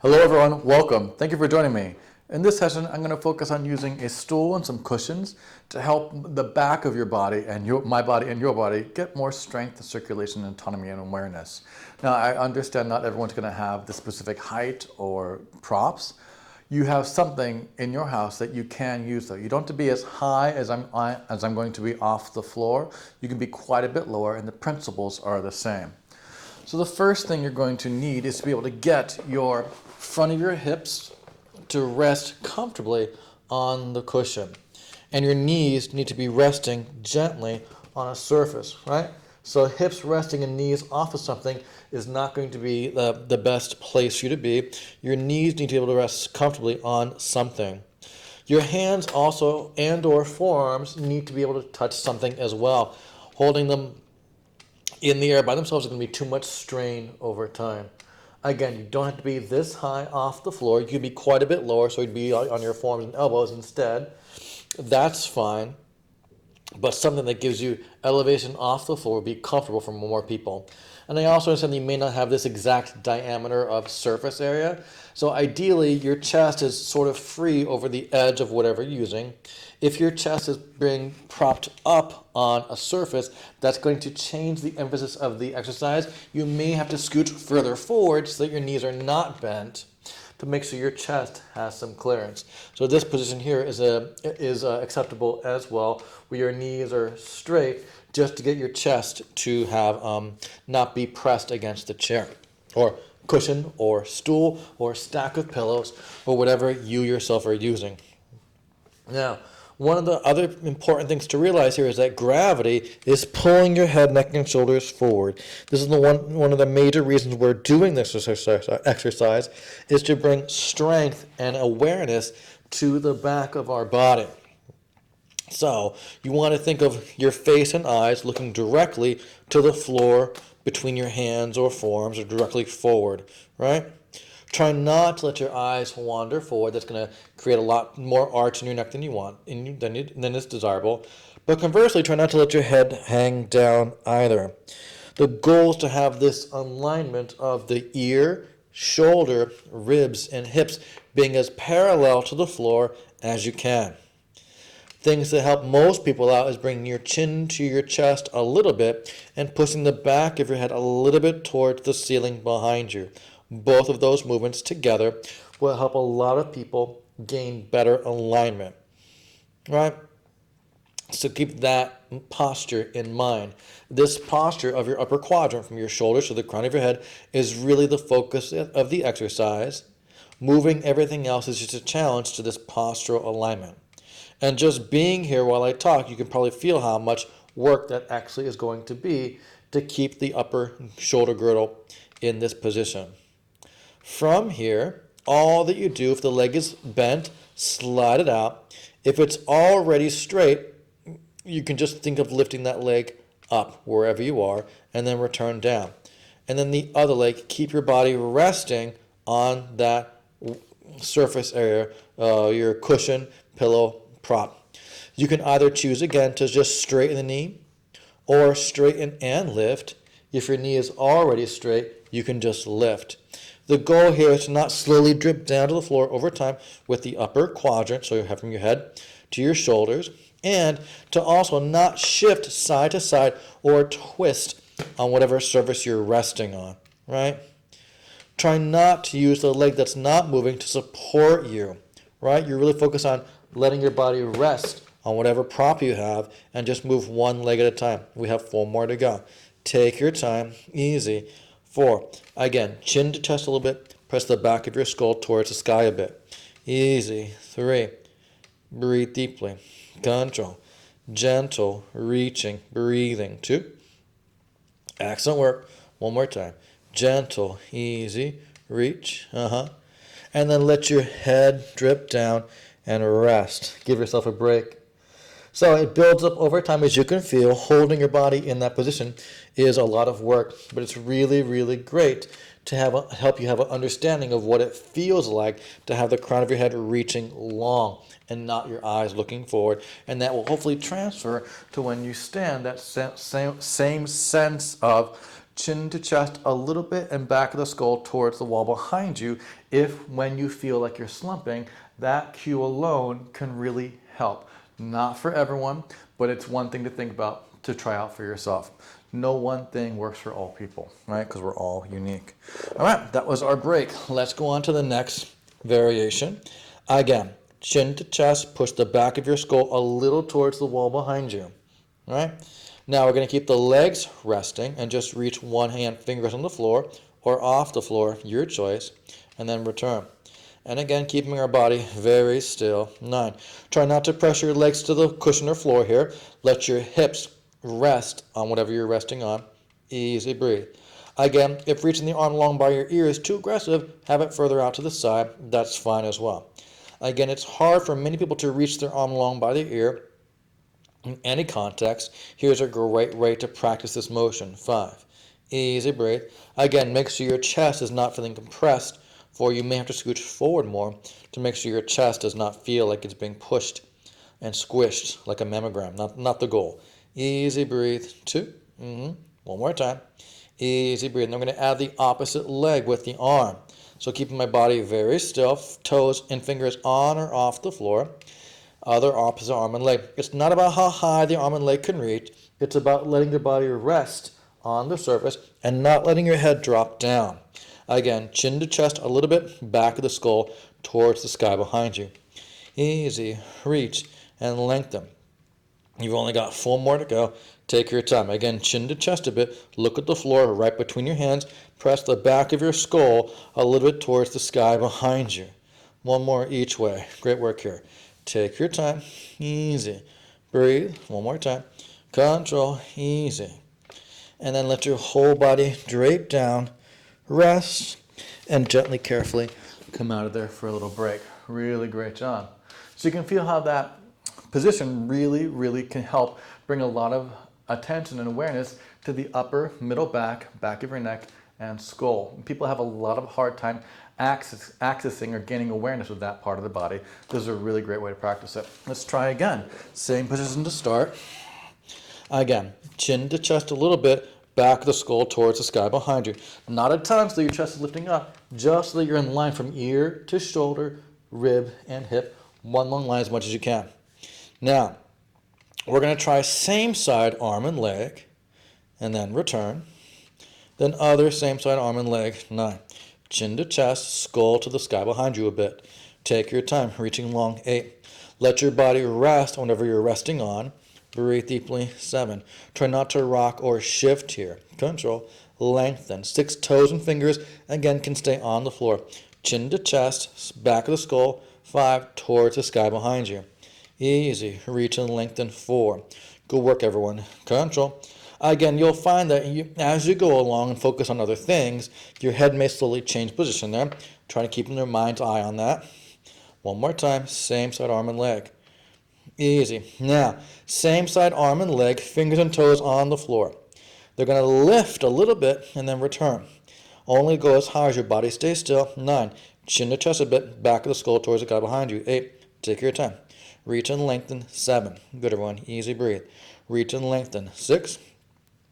Hello everyone, welcome. Thank you for joining me. In this session, I'm going to focus on using a stool and some cushions to help the back of your body and my body and your body get more strength, circulation, autonomy, and awareness. Now, I understand not everyone's going to have the specific height or props. You have something in your house that you can use though. You don't have to be as high as I'm going to be off the floor. You can be quite a bit lower and the principles are the same. So the first thing you're going to need is to be able to get your front of your hips to rest comfortably on the cushion. And your knees need to be resting gently on a surface, right? So hips resting and knees off of something is not going to be the best place for you to be. Your knees need to be able to rest comfortably on something. Your hands also and or forearms need to be able to touch something as well. Holding them in the air by themselves is going to be too much strain over time. Again, you don't have to be this high off the floor. You can be quite a bit lower, so you'd be on your forearms and elbows instead. That's fine. But something that gives you elevation off the floor would be comfortable for more people. And I also understand that you may not have this exact diameter of surface area. So ideally, your chest is sort of free over the edge of whatever you're using. If your chest is being propped up on a surface, that's going to change the emphasis of the exercise. You may have to scoot further forward so that your knees are not bent to make sure your chest has some clearance. So this position here is acceptable as well, where your knees are straight, just to get your chest to have not be pressed against the chair, or cushion, or stool, or stack of pillows, or whatever you yourself are using. Now, one of the other important things to realize here is that gravity is pulling your head, neck, and shoulders forward. This is one of the major reasons we're doing this exercise is to bring strength and awareness to the back of our body. So you want to think of your face and eyes looking directly to the floor between your hands or forearms or directly forward, right? Try not to let your eyes wander forward. That's going to create a lot more arch in your neck than you want, than is desirable. But conversely, try not to let your head hang down either. The goal is to have this alignment of the ear, shoulder, ribs, and hips being as parallel to the floor as you can. Things that help most people out is bringing your chin to your chest a little bit and pushing the back of your head a little bit towards the ceiling behind you. Both of those movements together will help a lot of people gain better alignment, right? So keep that posture in mind. This posture of your upper quadrant from your shoulders to the crown of your head is really the focus of the exercise. Moving everything else is just a challenge to this postural alignment. And just being here while I talk, you can probably feel how much work that actually is going to be to keep the upper shoulder girdle in this position. From here, all that you do, if the leg is bent, slide it out. If it's already straight, you can just think of lifting that leg up wherever you are and then return down. And then the other leg, keep your body resting on that surface area, your cushion, pillow, prop. You can either choose again to just straighten the knee or straighten and lift. If your knee is already straight, you can just lift. The goal here is to not slowly drip down to the floor over time with the upper quadrant, so you have from your head to your shoulders, and to also not shift side to side or twist on whatever surface you're resting on, right? Try not to use the leg that's not moving to support you, right? You really focus on letting your body rest on whatever prop you have and just move one leg at a time. We have 4 more to go. Take your time, easy. 4. Again, chin to chest a little bit. Press the back of your skull towards the sky a bit. Easy. 3. Breathe deeply. Control. Gentle, reaching, breathing. 2. Excellent work. 1 more time. Gentle, easy, reach. And then let your head drip down and rest. Give yourself a break. So it builds up over time, as you can feel. Holding your body in that position is a lot of work, but it's really, really great to help you have an understanding of what it feels like to have the crown of your head reaching long and not your eyes looking forward. And that will hopefully transfer to when you stand, that same sense of Chin to chest a little bit and back of the skull towards the wall behind you. If when you feel like you're slumping, that cue alone can really help. Not for everyone, but it's one thing to think about, to try out for yourself. No one thing works for all people, right? Because we're all unique. All right, that was our break. Let's go on to the next variation. Again, chin to chest, push the back of your skull a little towards the wall behind you. All right? Now we're going to keep the legs resting and just reach one hand, fingers on the floor or off the floor, your choice, and then return. And again, keeping our body very still. 9. Try not to press your legs to the cushion or floor here. Let your hips rest on whatever you're resting on. Easy breathe. Again, if reaching the arm long by your ear is too aggressive, have it further out to the side. That's fine as well. Again, it's hard for many people to reach their arm long by their ear. In any context, here's a great way to practice this motion. 5. Easy breathe. Again, make sure your chest is not feeling compressed, for you may have to scooch forward more to make sure your chest does not feel like it's being pushed and squished like a mammogram. Not the goal. Easy breathe. 2. One more time. Easy breathe. And I'm going to add the opposite leg with the arm. So keeping my body very still, toes and fingers on or off the floor. Other opposite arm and leg. It's not about how high the arm and leg can reach. It's about letting your body rest on the surface and not letting your head drop down. Again, chin to chest a little bit, back of the skull towards the sky behind you. Easy. Reach and lengthen. You've only got 4 more to go. Take your time. Again, chin to chest a bit. Look at the floor right between your hands. Press the back of your skull a little bit towards the sky behind you. 1 more each way. Great work here. Take your time. Easy. Breathe. 1 more time. Control. Easy. And then let your whole body drape down. Rest. And gently, carefully come out of there for a little break. Really great job. So you can feel how that position really can help bring a lot of attention and awareness to the upper, middle back of your neck, and skull. People have a lot of hard time accessing or gaining awareness of that part of the body. This is a really great way to practice it. Let's try again. Same position to start. Again, chin to chest a little bit, back of the skull towards the sky behind you. Not a ton so your chest is lifting up, just so that you're in line from ear to shoulder, rib, and hip. One long line as much as you can. Now, we're going to try same side arm and leg, and then return. Then other same side arm and leg. 9. Chin to chest, skull to the sky behind you a bit. Take your time, reaching long. 8. Let your body rest on whatever you're resting on. Breathe deeply. 7. Try not to rock or shift here. Control. Lengthen. 6 toes and fingers, again, can stay on the floor. Chin to chest, back of the skull. 5. Towards the sky behind you. Easy. Reach and lengthen. 4. Good work, everyone. Control. Again, you'll find that as you go along and focus on other things, your head may slowly change position there. Try to keep in your mind's eye on that. 1 more time. Same side arm and leg. Easy. Now, same side arm and leg, fingers and toes on the floor. They're going to lift a little bit and then return. Only go as high as your body stays still. 9. Chin to chest a bit, back of the skull towards the guy behind you. 8. Take your time. Reach and lengthen. 7. Good, everyone. Easy breathe. Reach and lengthen. 6.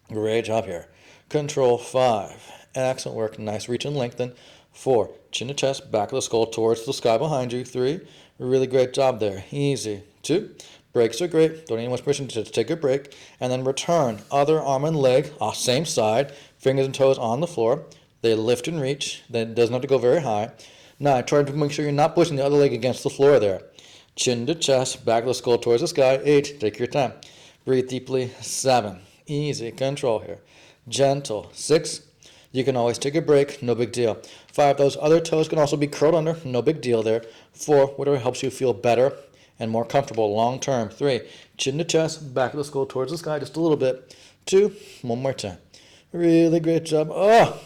Great job here. Control. 5. Excellent work. Nice reach and lengthen. 4. Chin to chest, back of the skull towards the sky behind you. 3. Really great job there. Easy. 2. Breaks are great. Don't need much permission to take a break. And then return. Other arm and leg, same side. Fingers and toes on the floor. They lift and reach. That doesn't have to go very high. Now, try to make sure you're not pushing the other leg against the floor there. Chin to chest, back of the skull towards the sky. 8. Take your time. Breathe deeply. 7. Easy. Control here. Gentle. 6. You can always take a break. No big deal. 5. Those other toes can also be curled under. No big deal there. 4. Whatever helps you feel better and more comfortable long term. 3. Chin to chest, back of the skull towards the sky just a little bit. 2. 1 more time. Really great job. Oh,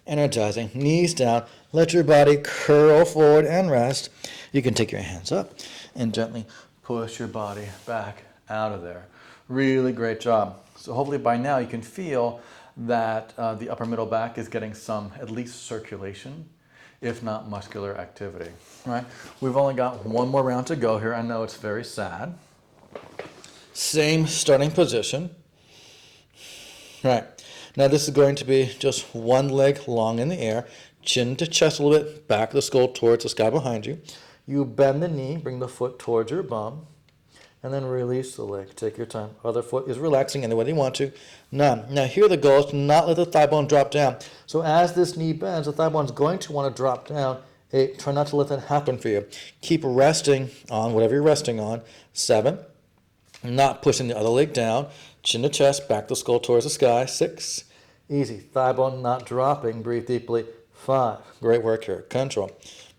energizing. Knees down. Let your body curl forward and rest. You can take your hands up and gently push your body back out of there. Really great job. So hopefully by now you can feel that the upper middle back is getting some, at least circulation, if not muscular activity. All right, we've only got 1 more round to go here. I know it's very sad. Same starting position. All right, Now this is going to be just one leg long in the air, chin to chest a little bit, back of the skull towards the sky behind you. You bend the knee, bring the foot towards your bum, and then release the leg. Take your time. Other foot is relaxing any way you want to. None. Now here the goal is to not let the thigh bone drop down. So as this knee bends, the thigh bone is going to want to drop down. 8, try not to let that happen for you. Keep resting on whatever you're resting on. 7, not pushing the other leg down. Chin to chest, back the skull towards the sky. 6, easy. Thigh bone not dropping. Breathe deeply. 5, great work here. Control.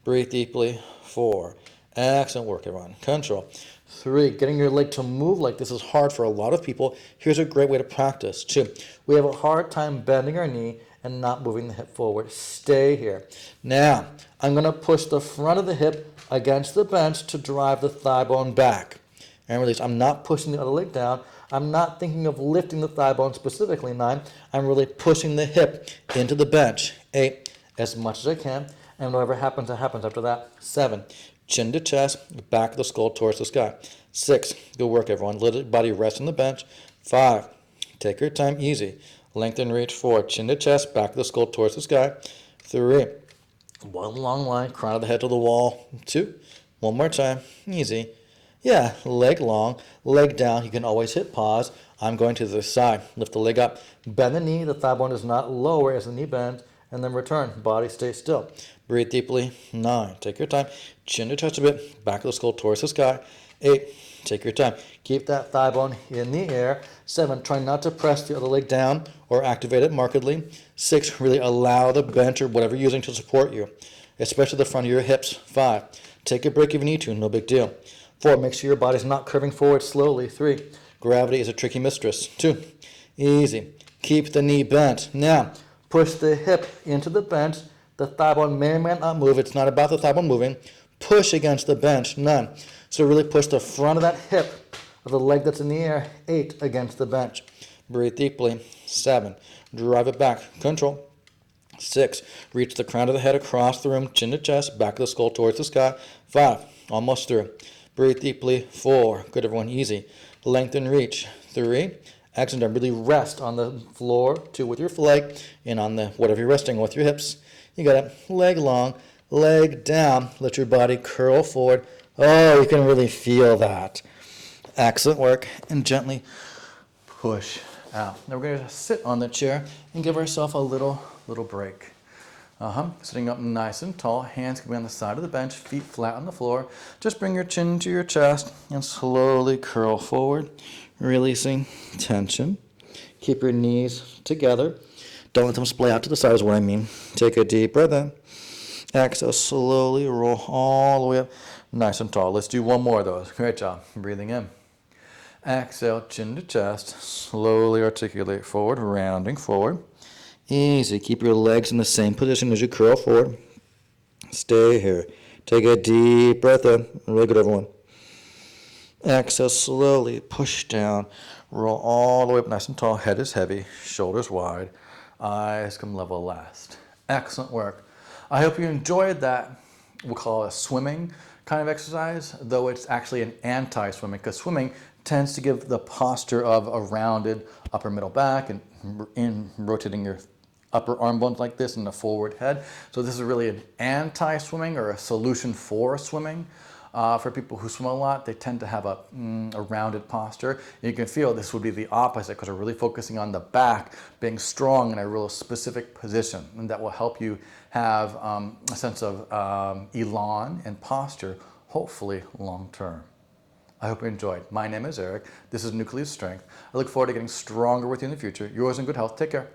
Breathe deeply. 4, excellent work, everyone. Control. 3, getting your leg to move like this is hard for a lot of people. Here's a great way to practice. 2, we have a hard time bending our knee and not moving the hip forward. Stay here. Now, I'm going to push the front of the hip against the bench to drive the thigh bone back. And release. I'm not pushing the other leg down. I'm not thinking of lifting the thigh bone specifically. 9, I'm really pushing the hip into the bench. 8, as much as I can. And whatever happens, that happens after that. 7, chin to chest, back of the skull towards the sky. 6, good work, everyone. Let the body rest on the bench. 5, take your time, easy. Lengthen reach. 4, chin to chest, back of the skull towards the sky. 3, one long line, crown of the head to the wall. 2, one more time, easy. Yeah, leg long, leg down. You can always hit pause. I'm going to the side. Lift the leg up, bend the knee. The thigh bone is not lower as the knee bends, and then return. Body stay still. Breathe deeply. 9, take your time. Chin to chest a bit, back of the skull towards the sky. 8, take your time. Keep that thigh bone in the air. 7, try not to press the other leg down or activate it markedly. 6, really allow the bench or whatever you're using to support you, especially the front of your hips. 5, take a break if you need to, no big deal. 4, make sure your body's not curving forward slowly. 3, gravity is a tricky mistress. 2, easy. Keep the knee bent. Now, push the hip into the bench. The thigh bone may or may not move. It's not about the thigh bone moving. Push against the bench. None. So really push the front of that hip of the leg that's in the air. 8, against the bench. Breathe deeply. 7, drive it back. Control. 6, reach the crown of the head across the room, chin to chest, back of the skull towards the sky. 5, almost through. Breathe deeply. 4, good, everyone, easy. Lengthen reach. 3, excellent. Really rest on the floor. 2, with your leg, and on the whatever you're resting with your hips. You got it. Leg long, leg down. Let your body curl forward. Oh, you can really feel that. Excellent work. And gently push out. Now we're going to sit on the chair and give ourselves a little break. Sitting up nice and tall. Hands can be on the side of the bench. Feet flat on the floor. Just bring your chin to your chest and slowly curl forward, releasing tension. Keep your knees together. Don't let them splay out to the side is what I mean. Take a deep breath in. Exhale, slowly roll all the way up. Nice and tall. Let's do one more of those. Great job. Breathing in. Exhale, chin to chest. Slowly articulate forward, rounding forward. Easy. Keep your legs in the same position as you curl forward. Stay here. Take a deep breath in. Really good, everyone. Exhale, slowly push down. Roll all the way up nice and tall. Head is heavy. Shoulders wide. Eyes come level last. Excellent work. I hope you enjoyed that. We'll call it a swimming kind of exercise, though it's actually an anti-swimming, because swimming tends to give the posture of a rounded upper middle back and in rotating your upper arm bones like this in the forward head. So this is really an anti-swimming or a solution for swimming. For people who swim a lot, they tend to have a rounded posture. You can feel this would be the opposite because we're really focusing on the back being strong in a real specific position, and that will help you have a sense of elan and posture, hopefully long term. I hope you enjoyed. My name is Eric. This is Nucleus Strength. I look forward to getting stronger with you in the future. Yours in good health. Take care.